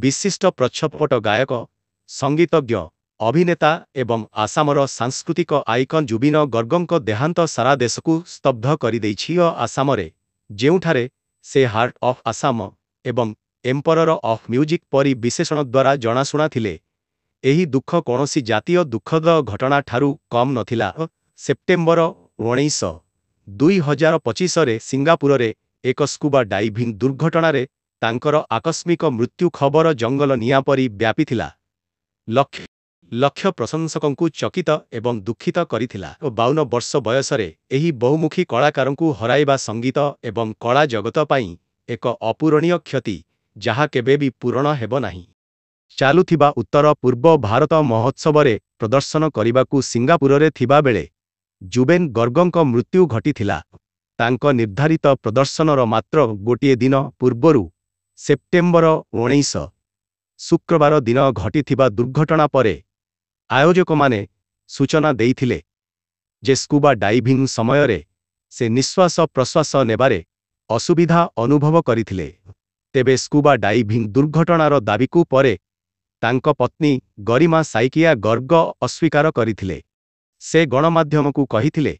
विशिष्ट प्रच्छपट गायक संगीतज्ञ अभिनेता एवं आसामर सांस्कृतिक आइकन जुबिन गर्गଙ୍କ देहांत सारा देश को स्तब्ध कर आसामरे जेउठारे से हार्ट ऑफ आसाम एवं एम्परर ऑफ म्यूजिक परी विशेषण द्वारा जनाशुना थिले। एही दुख कौनसी जातीय दुखद घटना ठारू कम नथिला। सेप्टेम्बर 19, 2025 रे सिंगापुर रे एक स्कूबा डाइविंग दुर्घटना तांकर आकस्मिक मृत्यु खबर जंगल निया परी व्यापी थिला। लक्ष लक्ष प्रशंसकंकु चकित एवं दुखित करिथिला। 52 वर्ष बयस रे एही बहुमुखी कलाकारंकु हराइबा संगीत एवं कला जगत पाई एक अपूरणीय क्षति जहा केबे भी पूरण हेबो नाही। चालुथिबा उत्तर पूर्व भारत महोत्सव रे प्रदर्शन करिबाकू सिंगापुर रे थिबा बेले जुबेन गर्गଙ୍କ मृत्यु घटिथिला। तांको निर्धारित प्रदर्शनर मात्र गोटिए दिन पूर्वरु सेप्टेम्बर 19 शुक्रवार दिन घटिथिबा दुर्घटना परे आयोजक माने सूचना देइथिले जे स्कूबा डाइविंग समय रे से निश्वास प्रश्वास नेबारे असुविधा अनुभव करिथिले। तेबे स्कूबा डाइविंग दुर्घटनार दाबीकू परे तांको पत्नी गरिमा साइकिया गर्ग अस्वीकार करिथिले। से गणमाध्यमकू कहिथिले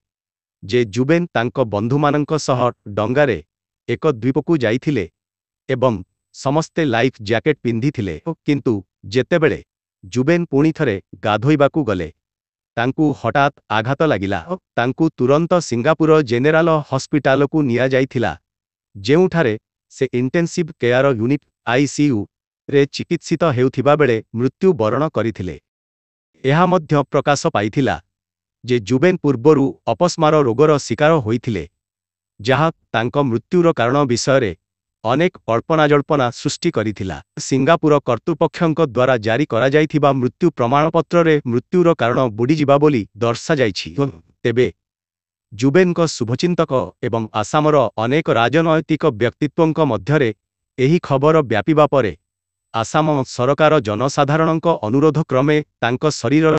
जे जुबेन तांको बंधुमानंक सह डंगारे एक द्वीपकू जाइथिले एवं समस्ते लाइफ जैकेट पिंधिथिले, किंतु जेतेबेले जुबेन पुणी थरे गाधोइबाकू गले तांकू हठात आघात लागिला। तांकू तुरंत सिंगापुर जेनेराल हॉस्पिटल को निया जाइथिला, जेउठारे से इंटेंसिव केयर यूनिट आईसीयू रे चिकित्सित हेउथिबा बेले मृत्यु बरण करिथिले। एहा मध्य प्रकाश पाइथिला जे जुबेन पूर्वरु अपस्मार रोगर शिकार होइथिले, जहा तांको मृत्युर कारण विषय रे अनेक कल्पनाजल्पना सृष्टि करिथिला। सिंगापुर कर्तृपक्षंक द्वारा जारी करा जाइथिबा मृत्यु प्रमाणपत्र रे मृत्युर कारण बुडीजिबा बोली दर्शा जाइछि। तेबे जुबेनक शुभचिंतक एवं आसामर अनेक राजनैतिक व्यक्तित्वंक मध्यरे एही खबर व्यापीबा परे आसाम सरकार जनसाधारणंक अनुरोध क्रमे तांक शरीर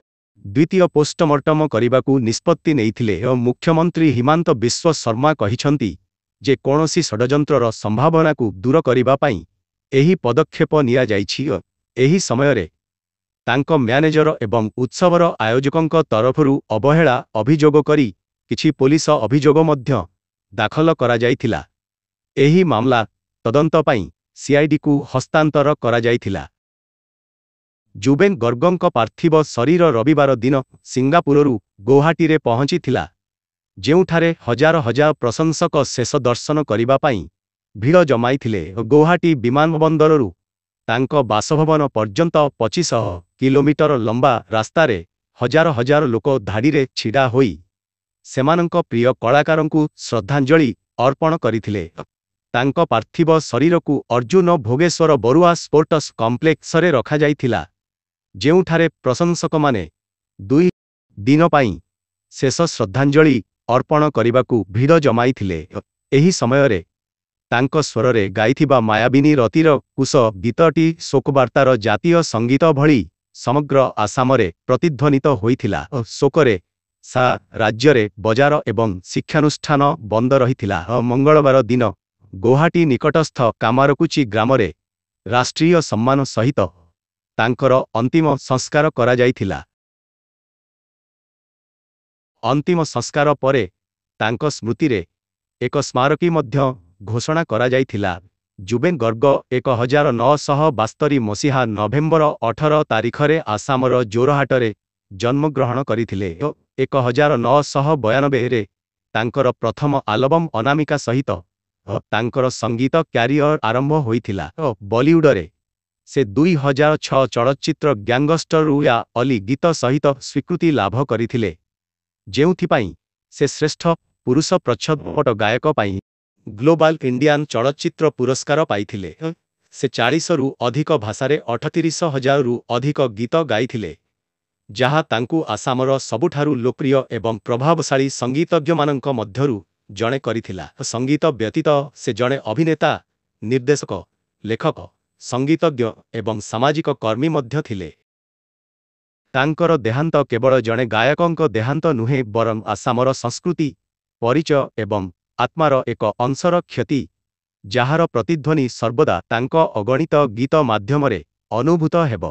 द्वितीय पोस्टमॉर्टम करिबाकू निष्पत्ति नेइथिले। मुख्यमंत्री हिमांत बिश्व शर्मा कहिछंती जे कोनोसी षडयंत्रर संभावना को दूर करिबा पाई एही पदक्षेप निया जाइछि। एही समय रे तांको मैनेजर एवं उत्सवर आयोजकंक तरफरु अवहेला अभियोग करी किछि पुलिस अभियोग मध्य दाखल करा जाइथिला। एही मामला तदंत पाई सीआईडी को हस्तांतर करा जाइथिला। जुबेन गर्गଙ୍କ पार्थिव शरीर रविवार दिन सिंगापुररु गुवाहाटी रे पहुंचीथिला, जेउठारे हजार हजार प्रशंसक शेष दर्शन करिबा पाई भीड़ जमाइथिले। गुवाहाटी विमानबंदररु तांको बासभवन पर्यंत 25 किलोमीटर लंबा रास्तारे हजार हजार लोक धाड़ी रे छिड़ा होई सेमानंक प्रिय कलाकारंकु श्रद्धांजलि अर्पण करिथिले। तांको पार्थिव शरीर को अर्जुन भोगेश्वर बरुआ स्पोर्ट्स कॉम्प्लेक्स रे रखा जाइथिला, जेउठारे प्रशंसक माने 2 दिन पाई शेष श्रद्धांजलि अर्पण करिबाकू भीड़ जमाइथिले। एही समय रे तांको स्वर रे गाइथिबा मायाबिनी रतिर कुश गीतटी शोकवार्तार जातीय संगीत भली समग्र आसाम रे प्रतिध्वनित होइथिला। शोकरे सा राज्य रे बजार एवं शिक्षानुष्ठान बंद रहिथिला। मंगलवार दिन गुवाहाटी निकटस्थ कामारकुची ग्राम रे राष्ट्रीय सम्मान सहित तांकर अंतिम संस्कार करा जाइथिला। अंतिम संस्कार परे तांको स्मृति रे एक स्मारकी मध्य घोषणा करा जाइथिला। जुबेन गर्ग 1972 मसीहा नवेम्बर 18 तारिख रे आसामर जोरहाट रे जन्मग्रहण करिथिले। 1992 रे तांकर प्रथम आलबम अनामिका सहित तांकर संगीत क्यारियर आरंभ होइथिला। बॉलीवुड रे से 2006 चलचित्र गैंगस्टर या अली गीत सहित स्वीकृति लाभ करिथिले, जेउथिपाई से श्रेष्ठ पुरुष प्रच्छपट गायक पाई ग्लोबल इंडियन चलचित्र पुरस्कार पाइथिले। से 40 रु अधिक भाषा रे 38,000 रु अधिक गीत गाइथिले, जहा तांकू आसामर सबुठारु लोकप्रिय एवं प्रभावशाली संगीतज्ञ मानंक मध्यरु जणे करिथिला। संगीत व्यतीत से जणे अभिनेता, निर्देशक, लेखक, संगीतज्ञ एवं सामाजिक कर्मी मध्य थिले। तांकर देहांत केवल जणे गायकंक देहांत नुहे बरं आसामर संस्कृति, परिचय एवं आत्मार एक अंशर क्षति, जार प्रतिध्वनि सर्वदा तांको अगणित गीत माध्यमरे ଅନୁଭୂତ ହେବ।